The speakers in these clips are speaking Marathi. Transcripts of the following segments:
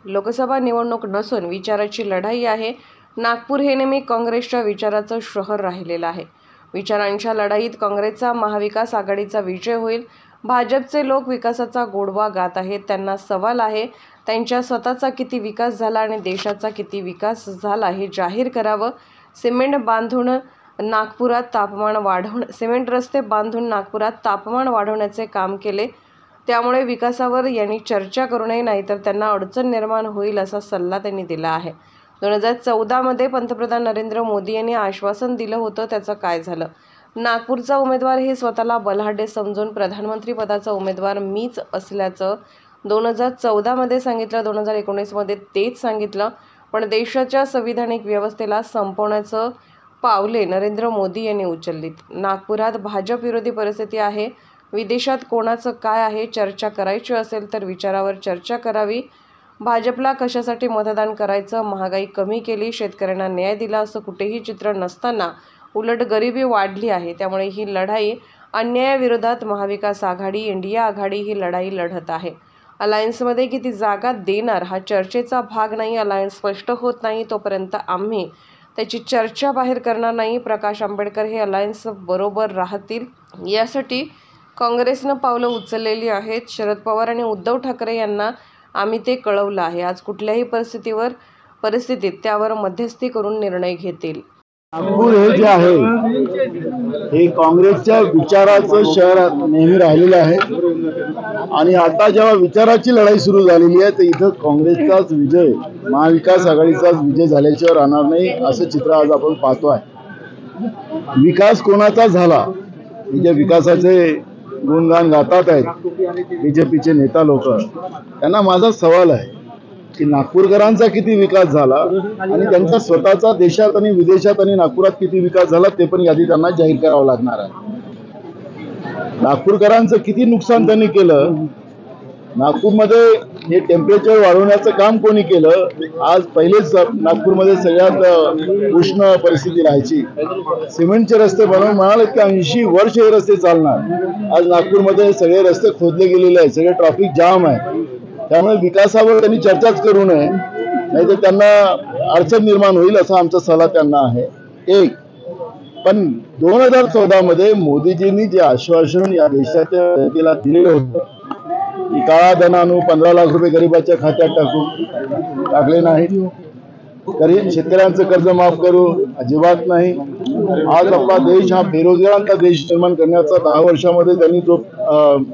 लोकसभा निवडणूक नसून विचाराची लढाई आहे। नागपूर हे नेहमी काँग्रेसच्या विचाराचं शहर राहिलेलं आहे। विचारांच्या लढाईत काँग्रेसचा महाविकास आघाडीचा विजय होईल। भाजपचे लोक विकासाचा गोडवा गात आहेत। त्यांना सवाल आहे, त्यांच्या स्वतःचा किती विकास झाला आणि देशाचा किती विकास झाला हे जाहीर करावं। सिमेंट रस्ते बांधून नागपुरात तापमान वाढवण्याचे काम केले, त्यामुळे विकासावर यांनी चर्चा करू नये, नाहीतर त्यांना अडचण निर्माण होईल असा सल्ला त्यांनी दिला आहे। 2014 मध्ये पंतप्रधान नरेंद्र मोदी यांनी आश्वासन दिलं होतं, त्याचं काय झालं? नागपूरचा उमेदवार हे स्वतःला बलाढ्य समजून प्रधानमंत्री पदाचा उमेदवार मीच असल्याचं 2014 मध्ये सांगितलं, 2019 मध्ये तेच सांगितलं, पण देशाच्या संविधानिक व्यवस्थेला संपवण्याचं पावले नरेंद्र मोदी यांनी उचललीत। नागपुरात भाजप विरोधी परिस्थिती आहे। विदेशात कोणाचं काय आहे? चर्चा करायची असेल तर विचारावर चर्चा करावी। भाजपला कशासाठी मतदान करायचं? महागाई कमी केली, शेतकऱ्यांना न्याय दिला असं कुठेही चित्र नसताना उलट गरिबी वाढली आहे। त्यामुळे ही लढाई अन्यायाविरोधात महाविकास आघाडी, इंडिया आघाडी ही लढाई लढत आहे। अलायन्समध्ये किती जागा देणार हा चर्चेचा भाग नाही। अलायन्स स्पष्ट होत नाही तोपर्यंत आम्ही त्याची चर्चा बाहेर करणार नाही। प्रकाश आंबेडकर हे अलायन्स बरोबर राहतील यासाठी काँग्रेसनं पावलं उचललेली आहेत। शरद पवार आणि उद्धव ठाकरे यांना आम्ही ते कळवलं आहे। आज कुठल्याही परिस्थितीत त्यावर मध्यस्थी करून निर्णय घेतील। नागपूर हे जे आहे हे काँग्रेसच्या विचाराचं शहर नेहमी राहिलेलं आहे आणि आता जेव्हा विचाराची लढाई सुरू झालेली आहे तर इथं काँग्रेसचाच विजय, महाविकास आघाडीचाच विजय झाल्याशिवाय राहणार नाही असं चित्र आज आपण पाहतो आहे। विकास कोणाचा झाला, जे विकासाचे गुणगान गातात आहेत बीजेपीचे नेता लोक, त्यांना माझा सवाल आहे की नागपूरकरांचा किती विकास झाला आणि त्यांचा स्वतःचा देशात आणि विदेशात आणि नागपुरात किती विकास झाला ते पण यादी त्यांना जाहीर करावं लागणार आहे। नागपूरकरांचं किती नुकसान त्यांनी केलं, नागपूरमध्ये हे टेम्परेचर वाढवण्याचं काम कोणी केलं? आज पहिलेच नागपूरमध्ये सगळ्यात उष्ण परिस्थिती राहायची। सिमेंटचे रस्ते बनवून म्हणाले की 80 वर्ष हे रस्ते चालणार। आज नागपूरमध्ये सगळे रस्ते खोदले गेलेले आहेत, सगळे ट्रॅफिक जाम आहे। त्यामुळे विकासावर त्यांनी चर्चाच करू नये, नाही तर त्यांना अडचण निर्माण होईल असा आमचा सल्ला त्यांना आहे। एक पण 2014 मध्ये मोदीजींनी जे आश्वासन या देशाच्या जनतेला दिलेलं होतं की काळा धन आणू, 15 लाख रुपये गरिबाच्या खात्यात टाकले नाहीत, गरीब शेतकऱ्यांचं कर्ज माफ करू, अजिबात नाही। आज आपला देश हा बेरोजगारांचा देश निर्माण करण्याचा 10 वर्षामध्ये त्यांनी जो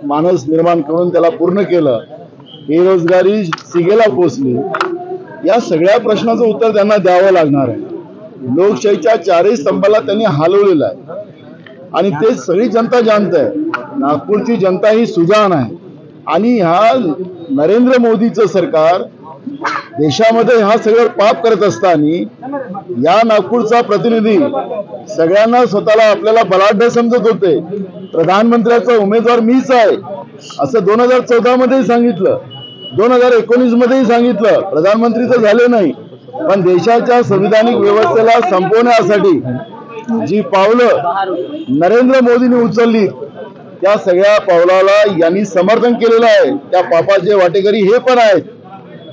मानस निर्माण करून त्याला पूर्ण केलं, बेरोजगारी सिगेला पोचली, या सगळ्या प्रश्नाचं उत्तर त्यांना द्यावं लागणार आहे। लोकशाहीच्या 4ही स्तंभाला त्यांनी हलवलेलं आहे आणि ते सगळी जनता जाणत आहे। नागपूरची जनता ही सुजाण आहे आणि हा नरेंद्र मोदीचं सरकार देशामध्ये हा सगळं पाप करत असताना या नागपूरचा प्रतिनिधी सगळ्यांना स्वतःला आपल्याला बलाढ्य समजत होते। प्रधानमंत्र्याचा उमेदवार मीच आहे असं 2014 मध्येही सांगितलं, 2019 मध्येही सांगितलं, प्रधानमंत्री तर झाले नाही, पण देशाच्या संविधानिक व्यवस्थेला संपवण्यासाठी जी पावलं नरेंद्र मोदींनी उचलली त्या सगळ्या पावलाला यांनी समर्थन केलेलं आहे। त्या पापाचे वाटेकरी हे पण आहेत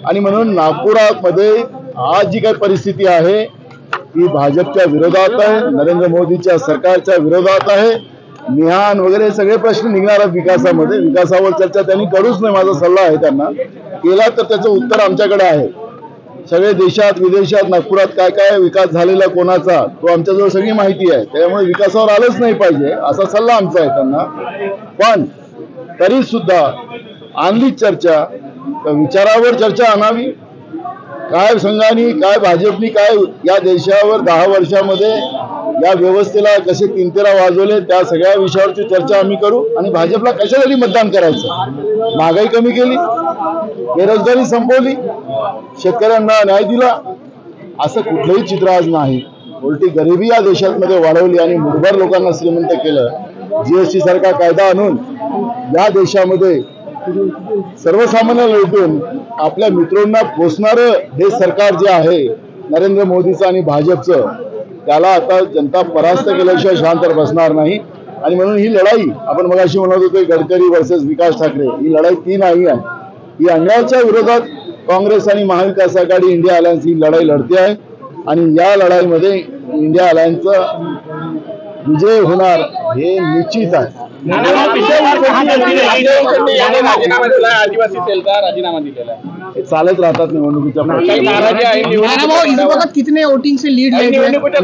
आणि म्हणून नागपुरामध्ये आज जी काही परिस्थिती आहे ती भाजपच्या विरोधात आहे, नरेंद्र मोदीच्या सरकारच्या विरोधात आहे। मिहान वगैरे सगळे प्रश्न निघणार आहेत विकासामध्ये, विकासावर चर्चा त्यांनी करूच नाही, माझा सल्ला आहे त्यांना। केला तर त्याचं उत्तर आमच्याकडे आहे। सगळे देशात विदेशात नागपुरात काय काय विकास झालेला कोणाचा तो आमच्याजवळ सगळी माहिती आहे, त्यामुळे विकासावर आलंच नाही पाहिजे असा सल्ला आमचा आहे त्यांना। पण तरी सुद्धा आणली चर्चा, विचारावर चर्चा आणावी। काय संघाने, काय भाजपनी, काय या देशावर 10 वर्षामध्ये या व्यवस्थेला कसे किंतेरा वाजवले त्या सगळ्या विषयावरची चर्चा आम्ही करू आणि भाजपला कशासाठी मतदान करायचं। महागाई कमी केली, बेरोजगारी संपवली, शेतकऱ्यांना न्याय दिला, असं कुठलंही चित्र आज नाही। उलटी गरिबी या देशामध्ये वाढवली आणि मुठभर लोकांना श्रीमंत केलं। जीएसटी सारखा कायदा आणून या देशामध्ये सर्वसामान्य लुटून आपल्या मित्रांना पोचणारं हे सरकार जे आहे नरेंद्र मोदीचं आणि भाजपचं, त्याला आता जनता परास्त केल्याशिवाय शांत बसणार नाही। आणि म्हणून ही लढाई आपण मगाशी म्हणत होतो गडकरी वर्सेस विकास ठाकरे, ही लढाई ती नाही आहे, ही अन्यायाच्या विरोधात काँग्रेस आणि महाविकास आघाडी इंडिया अलायन्स ही लढाई लढते आहे आणि या लढाईमध्ये इंडिया अलायन्सचा विजय होणार हे निश्चित आहे. आदिवासी सेलचा राजीनामा दिलेला आहे. हे चालत राहतात निवडणुकीच्या इस वक्त कितने वोटिंग से लीड है? पिछले वक्त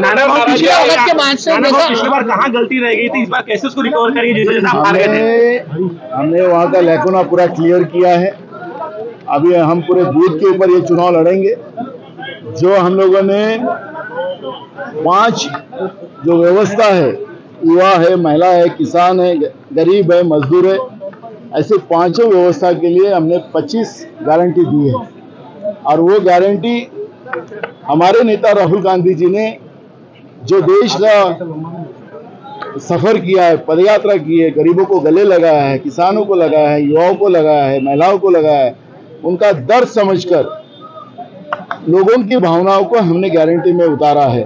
के बाद से पिछली बार कहाँ गलती रह गई थी, इस बार कैसे उसको रिकवर करिए जैसे जैसे आप हार गए थे? हमने वहाँ का लैकुना पूरा क्लियर किया है. अभी हम पूरे बूथ के ऊपर ये चुनाव लड़ेंगे. जो हम लोगों ने 5 जो व्यवस्था है, युवा है, महिला है, किसान है, गरीब है, मजदूर है, ऐसे 5 व्यवस्था के लिए हमने 25 गारंटी दी है. और वो गारंटी हमारे नेता राहुल गांधी जी ने जो देश का सफर किया है, पदयात्रा की है, गरीबों को गले लगाया है, किसानों को लगाया है, युवाओं को लगाया है, महिलाओं को लगाया है, उनका दर्द समझकर लोगों की भावनाओं को हमने गारंटी में उतारा है.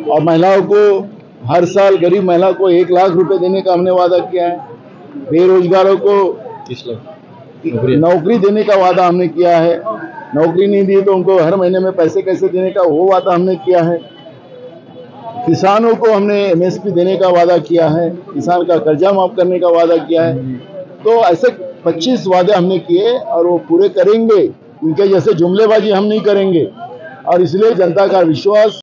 और महिलाओं को हर साल, गरीब महिला को 1 लाख रुपए देने का हमने वादा किया है. बेरोजगारों को नौकरी देने का वादा हमने किया है. नौकरी नहीं दी तो उनको हर महीने में पैसे कैसे देने का वो वादा हमने किया है. किसानों को हमने MSP देने का वादा किया है. किसान का कर्जा माफ करने का वादा किया है. तो ऐसे 25 वादे हमने किए और वो पूरे करेंगे. उनके जैसे जुमलेबाजी हम नहीं करेंगे. और इसलिए जनता का विश्वास